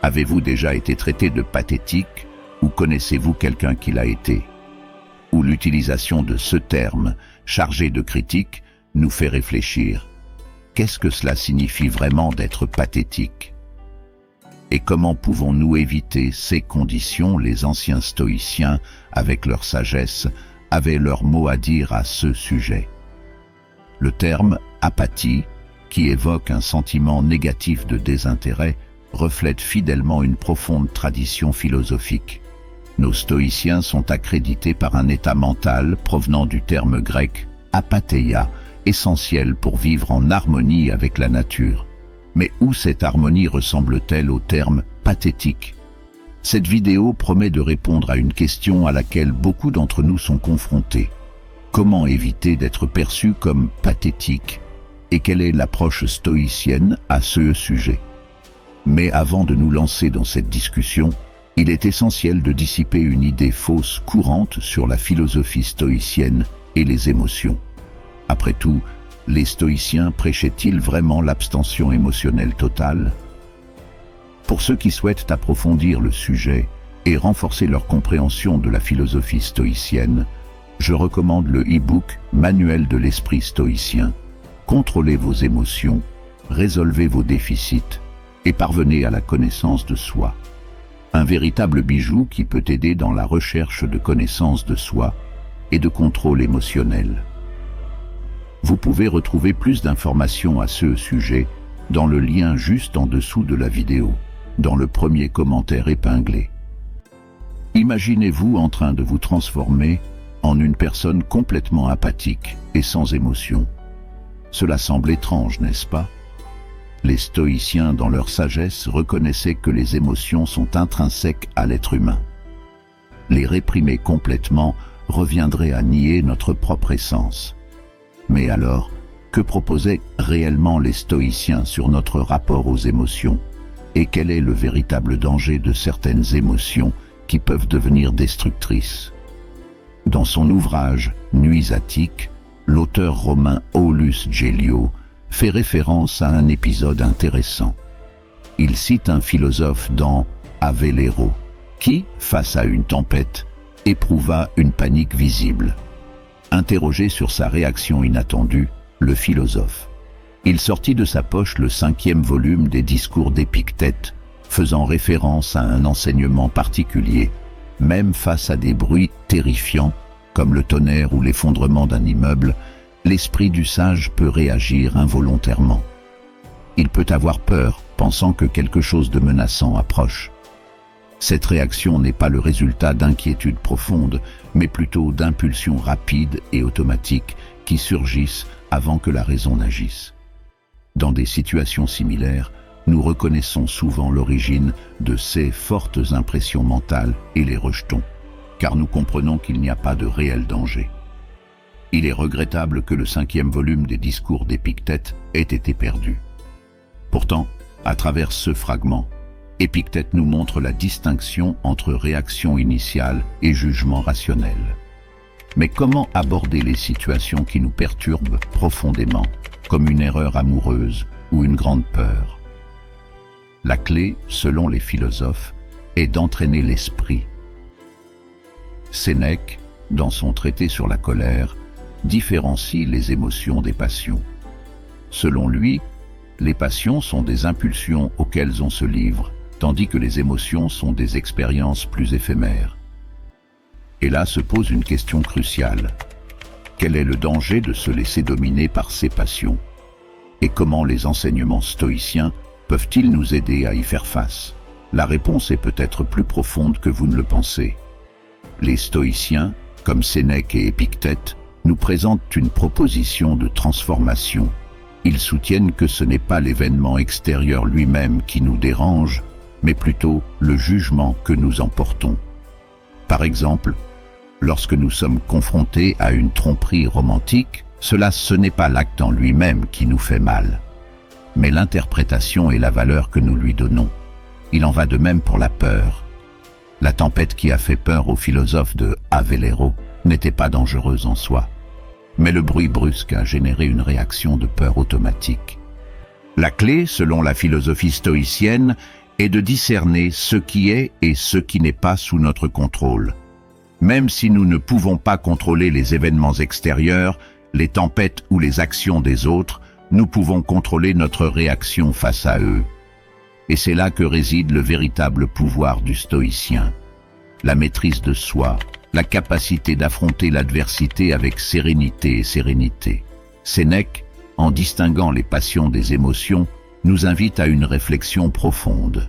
Avez-vous déjà été traité de pathétique ou connaissez-vous quelqu'un qui l'a été? Ou l'utilisation de ce terme, chargé de critique, nous fait réfléchir. Qu'est-ce que cela signifie vraiment d'être pathétique? Et comment pouvons-nous éviter ces conditions? Les anciens stoïciens, avec leur sagesse, avaient leur mot à dire à ce sujet. Le terme « apathie », qui évoque un sentiment négatif de désintérêt, reflète fidèlement une profonde tradition philosophique. Nos stoïciens sont accrédités par un état mental provenant du terme grec « apatheia », essentiel pour vivre en harmonie avec la nature. Mais où cette harmonie ressemble-t-elle au terme « pathétique » ? Cette vidéo promet de répondre à une question à laquelle beaucoup d'entre nous sont confrontés. Comment éviter d'être perçu comme pathétique? Et quelle est l'approche stoïcienne à ce sujet? Mais avant de nous lancer dans cette discussion, il est essentiel de dissiper une idée fausse courante sur la philosophie stoïcienne et les émotions. Après tout, les stoïciens prêchaient-ils vraiment l'abstention émotionnelle totale? Pour ceux qui souhaitent approfondir le sujet et renforcer leur compréhension de la philosophie stoïcienne, je recommande le e-book « Manuel de l'esprit stoïcien ». Contrôlez vos émotions, résolvez vos déficits et parvenez à la connaissance de soi. Un véritable bijou qui peut aider dans la recherche de connaissance de soi et de contrôle émotionnel. Vous pouvez retrouver plus d'informations à ce sujet dans le lien juste en dessous de la vidéo, dans le premier commentaire épinglé. Imaginez-vous en train de vous transformer en une personne complètement apathique et sans émotion. Cela semble étrange, n'est-ce pas? Les stoïciens, dans leur sagesse, reconnaissaient que les émotions sont intrinsèques à l'être humain. Les réprimer complètement reviendrait à nier notre propre essence. Mais alors, que proposaient réellement les stoïciens sur notre rapport aux émotions? Et quel est le véritable danger de certaines émotions qui peuvent devenir destructrices? Dans son ouvrage « Nuits attiques », l'auteur romain Aulus Gelio fait référence à un épisode intéressant. Il cite un philosophe dans Ave l'héros, qui, face à une tempête, éprouva une panique visible. Interrogé sur sa réaction inattendue, le philosophe. Il sortit de sa poche le 5e volume des discours d'Épictète, faisant référence à un enseignement particulier, même face à des bruits terrifiants, comme le tonnerre ou l'effondrement d'un immeuble, l'esprit du sage peut réagir involontairement. Il peut avoir peur, pensant que quelque chose de menaçant approche. Cette réaction n'est pas le résultat d'inquiétudes profondes, mais plutôt d'impulsions rapides et automatiques qui surgissent avant que la raison n'agisse. Dans des situations similaires, nous reconnaissons souvent l'origine de ces fortes impressions mentales et les rejetons, car nous comprenons qu'il n'y a pas de réel danger. Il est regrettable que le 5e volume des discours d'Épictète ait été perdu. Pourtant, à travers ce fragment, Épictète nous montre la distinction entre réaction initiale et jugement rationnel. Mais comment aborder les situations qui nous perturbent profondément, comme une erreur amoureuse ou une grande peur? La clé, selon les philosophes, est d'entraîner l'esprit. Sénèque, dans son traité sur la colère, différencie les émotions des passions. Selon lui, les passions sont des impulsions auxquelles on se livre, tandis que les émotions sont des expériences plus éphémères. Et là se pose une question cruciale. Quel est le danger de se laisser dominer par ces passions? Et comment les enseignements stoïciens peuvent-ils nous aider à y faire face? La réponse est peut-être plus profonde que vous ne le pensez. Les stoïciens, comme Sénèque et Épictète, nous présentent une proposition de transformation. Ils soutiennent que ce n'est pas l'événement extérieur lui-même qui nous dérange, mais plutôt le jugement que nous en portons. Par exemple, lorsque nous sommes confrontés à une tromperie romantique, ce n'est pas l'acte en lui-même qui nous fait mal, mais l'interprétation et la valeur que nous lui donnons. Il en va de même pour la peur. La tempête qui a fait peur aux philosophes de Ave l'héros n'était pas dangereuse en soi, mais le bruit brusque a généré une réaction de peur automatique. La clé, selon la philosophie stoïcienne, est de discerner ce qui est et ce qui n'est pas sous notre contrôle. Même si nous ne pouvons pas contrôler les événements extérieurs, les tempêtes ou les actions des autres, nous pouvons contrôler notre réaction face à eux. Et c'est là que réside le véritable pouvoir du stoïcien. La maîtrise de soi, la capacité d'affronter l'adversité avec sérénité et sérénité. Sénèque, en distinguant les passions des émotions, nous invite à une réflexion profonde.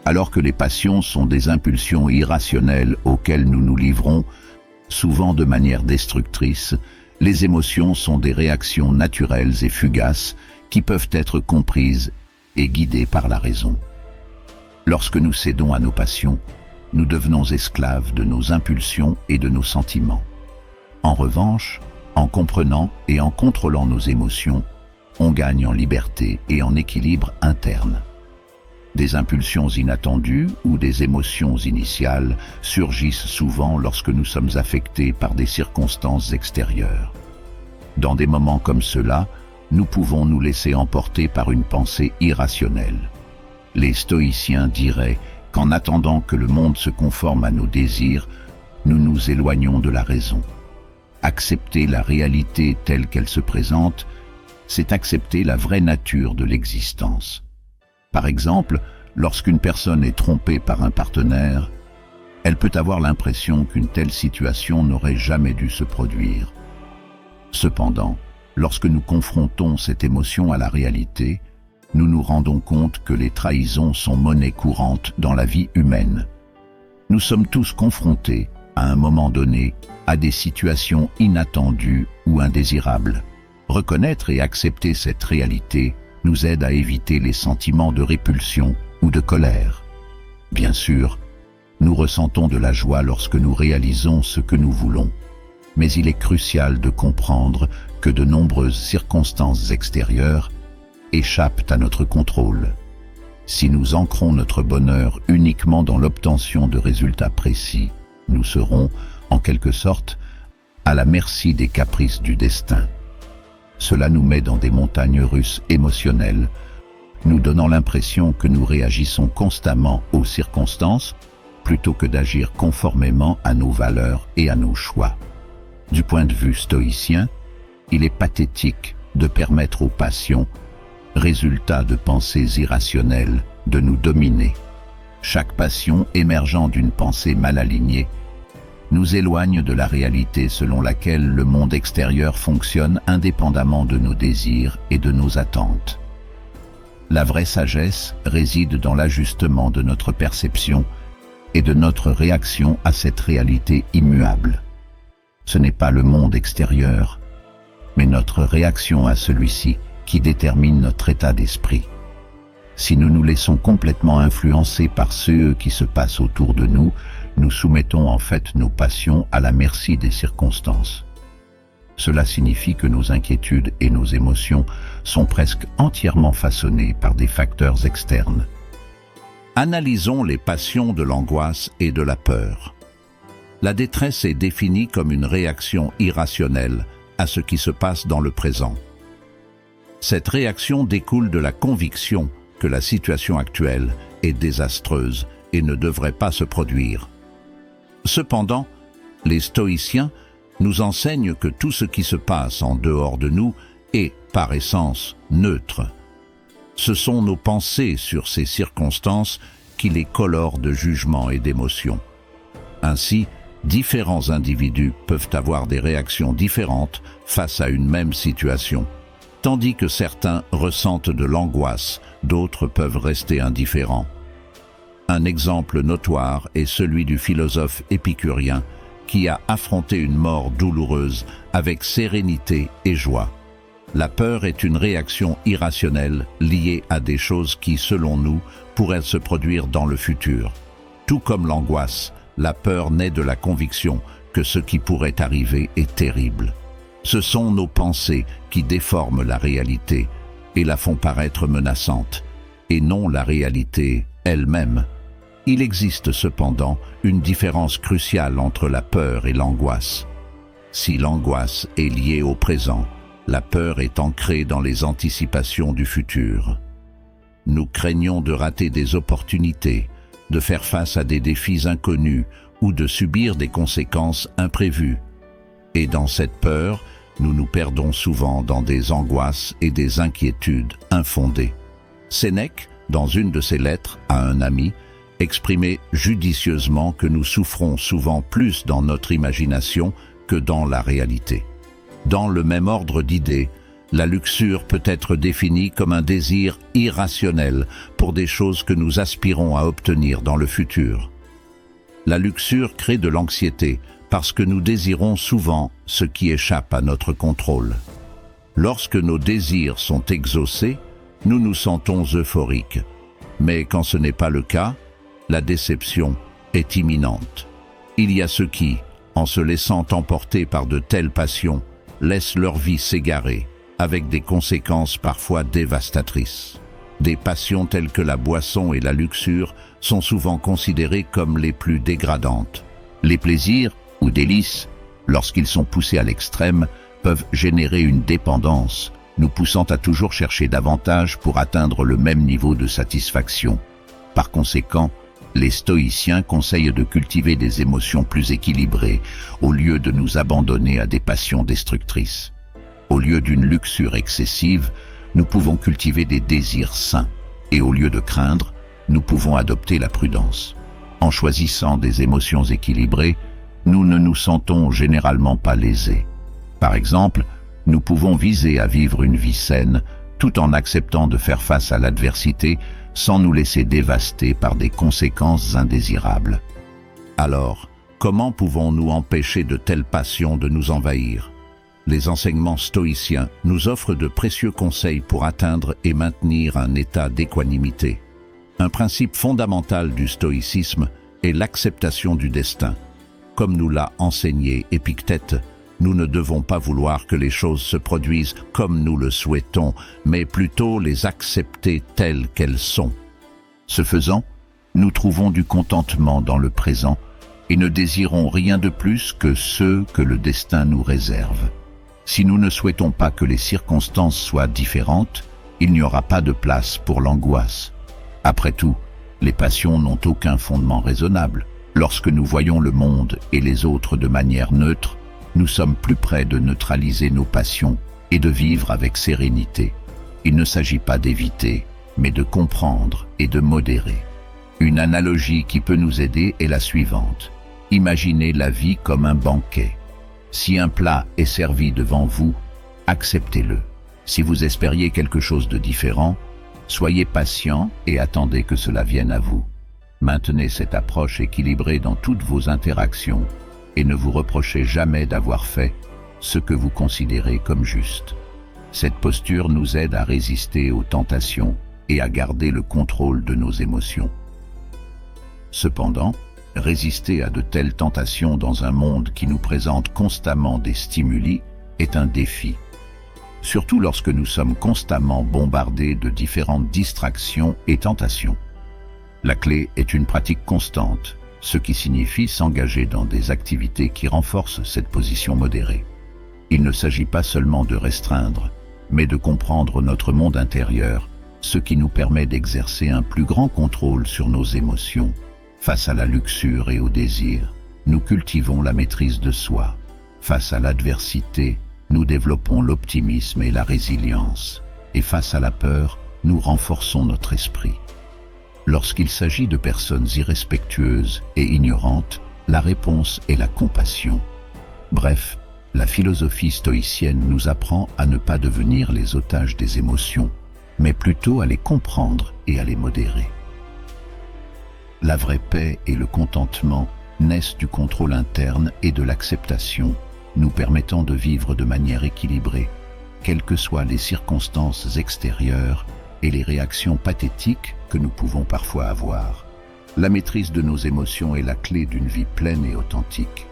Alors que les passions sont des impulsions irrationnelles auxquelles nous nous livrons, souvent de manière destructrice, les émotions sont des réactions naturelles et fugaces qui peuvent être comprises et guidées par la raison. Lorsque nous cédons à nos passions, nous devenons esclaves de nos impulsions et de nos sentiments. En revanche, en comprenant et en contrôlant nos émotions, on gagne en liberté et en équilibre interne. Des impulsions inattendues ou des émotions initiales surgissent souvent lorsque nous sommes affectés par des circonstances extérieures. Dans des moments comme cela, nous pouvons nous laisser emporter par une pensée irrationnelle. Les stoïciens diraient qu'en attendant que le monde se conforme à nos désirs, nous nous éloignons de la raison. Accepter la réalité telle qu'elle se présente, c'est accepter la vraie nature de l'existence. Par exemple, lorsqu'une personne est trompée par un partenaire, elle peut avoir l'impression qu'une telle situation n'aurait jamais dû se produire. Cependant, lorsque nous confrontons cette émotion à la réalité, nous nous rendons compte que les trahisons sont monnaie courante dans la vie humaine. Nous sommes tous confrontés, à un moment donné, à des situations inattendues ou indésirables. Reconnaître et accepter cette réalité nous aide à éviter les sentiments de répulsion ou de colère. Bien sûr, nous ressentons de la joie lorsque nous réalisons ce que nous voulons, mais il est crucial de comprendre que de nombreuses circonstances extérieures échappent à notre contrôle. Si nous ancrons notre bonheur uniquement dans l'obtention de résultats précis, nous serons, en quelque sorte, à la merci des caprices du destin. Cela nous met dans des montagnes russes émotionnelles, nous donnant l'impression que nous réagissons constamment aux circonstances plutôt que d'agir conformément à nos valeurs et à nos choix. Du point de vue stoïcien, il est pathétique de permettre aux passions, résultat de pensées irrationnelles, de nous dominer. Chaque passion émergeant d'une pensée mal alignée nous éloigne de la réalité selon laquelle le monde extérieur fonctionne indépendamment de nos désirs et de nos attentes. La vraie sagesse réside dans l'ajustement de notre perception et de notre réaction à cette réalité immuable. Ce n'est pas le monde extérieur, mais notre réaction à celui-ci qui détermine notre état d'esprit. Si nous nous laissons complètement influencer par ce qui se passe autour de nous, nous soumettons en fait nos passions à la merci des circonstances. Cela signifie que nos inquiétudes et nos émotions sont presque entièrement façonnées par des facteurs externes. Analysons les passions de l'angoisse et de la peur. La détresse est définie comme une réaction irrationnelle à ce qui se passe dans le présent. Cette réaction découle de la conviction que la situation actuelle est désastreuse et ne devrait pas se produire. Cependant, les stoïciens nous enseignent que tout ce qui se passe en dehors de nous est, par essence, neutre. Ce sont nos pensées sur ces circonstances qui les colorent de jugements et d'émotions. Ainsi, différents individus peuvent avoir des réactions différentes face à une même situation. Tandis que certains ressentent de l'angoisse, d'autres peuvent rester indifférents. Un exemple notoire est celui du philosophe épicurien qui a affronté une mort douloureuse avec sérénité et joie. La peur est une réaction irrationnelle liée à des choses qui, selon nous, pourraient se produire dans le futur. Tout comme l'angoisse, la peur naît de la conviction que ce qui pourrait arriver est terrible. Ce sont nos pensées qui déforment la réalité et la font paraître menaçante, et non la réalité elle-même. Il existe cependant une différence cruciale entre la peur et l'angoisse. Si l'angoisse est liée au présent, la peur est ancrée dans les anticipations du futur. nous craignons de rater des opportunités, de faire face à des défis inconnus ou de subir des conséquences imprévues. Et dans cette peur, nous nous perdons souvent dans des angoisses et des inquiétudes infondées. Sénèque, dans une de ses lettres à un ami, exprimait judicieusement que nous souffrons souvent plus dans notre imagination que dans la réalité. Dans le même ordre d'idées, la luxure peut être définie comme un désir irrationnel pour des choses que nous aspirons à obtenir dans le futur. La luxure crée de l'anxiété parce que nous désirons souvent ce qui échappe à notre contrôle. Lorsque nos désirs sont exaucés, nous nous sentons euphoriques. Mais quand ce n'est pas le cas, la déception est imminente. Il y a ceux qui, en se laissant emporter par de telles passions, laissent leur vie s'égarer, avec des conséquences parfois dévastatrices. Des passions telles que la boisson et la luxure sont souvent considérées comme les plus dégradantes. Les plaisirs ou délices, lorsqu'ils sont poussés à l'extrême, peuvent générer une dépendance, nous poussant à toujours chercher davantage pour atteindre le même niveau de satisfaction. Par conséquent, les stoïciens conseillent de cultiver des émotions plus équilibrées, au lieu de nous abandonner à des passions destructrices. Au lieu d'une luxure excessive, nous pouvons cultiver des désirs sains, et au lieu de craindre, nous pouvons adopter la prudence. En choisissant des émotions équilibrées, nous ne nous sentons généralement pas lésés. Par exemple, nous pouvons viser à vivre une vie saine, tout en acceptant de faire face à l'adversité, sans nous laisser dévaster par des conséquences indésirables. Alors, comment pouvons-nous empêcher de telles passions de nous envahir? Les enseignements stoïciens nous offrent de précieux conseils pour atteindre et maintenir un état d'équanimité. Un principe fondamental du stoïcisme est l'acceptation du destin. Comme nous l'a enseigné Épictète, nous ne devons pas vouloir que les choses se produisent comme nous le souhaitons, mais plutôt les accepter telles qu'elles sont. Ce faisant, nous trouvons du contentement dans le présent et ne désirons rien de plus que ce que le destin nous réserve. Si nous ne souhaitons pas que les circonstances soient différentes, il n'y aura pas de place pour l'angoisse. Après tout, les passions n'ont aucun fondement raisonnable. Lorsque nous voyons le monde et les autres de manière neutre, nous sommes plus près de neutraliser nos passions et de vivre avec sérénité. Il ne s'agit pas d'éviter, mais de comprendre et de modérer. Une analogie qui peut nous aider est la suivante. Imaginez la vie comme un banquet. Si un plat est servi devant vous, acceptez-le. Si vous espériez quelque chose de différent, soyez patient et attendez que cela vienne à vous. Maintenez cette approche équilibrée dans toutes vos interactions et ne vous reprochez jamais d'avoir fait ce que vous considérez comme juste. Cette posture nous aide à résister aux tentations et à garder le contrôle de nos émotions. Cependant, résister à de telles tentations dans un monde qui nous présente constamment des stimuli est un défi. Surtout lorsque nous sommes constamment bombardés de différentes distractions et tentations. La clé est une pratique constante, ce qui signifie s'engager dans des activités qui renforcent cette position modérée. Il ne s'agit pas seulement de restreindre, mais de comprendre notre monde intérieur, ce qui nous permet d'exercer un plus grand contrôle sur nos émotions. Face à la luxure et au désir, nous cultivons la maîtrise de soi. Face à l'adversité, nous développons l'optimisme et la résilience. Et face à la peur, nous renforçons notre esprit. Lorsqu'il s'agit de personnes irrespectueuses et ignorantes, la réponse est la compassion. Bref, la philosophie stoïcienne nous apprend à ne pas devenir les otages des émotions, mais plutôt à les comprendre et à les modérer. La vraie paix et le contentement naissent du contrôle interne et de l'acceptation, nous permettant de vivre de manière équilibrée, quelles que soient les circonstances extérieures et les réactions pathétiques que nous pouvons parfois avoir. La maîtrise de nos émotions est la clé d'une vie pleine et authentique.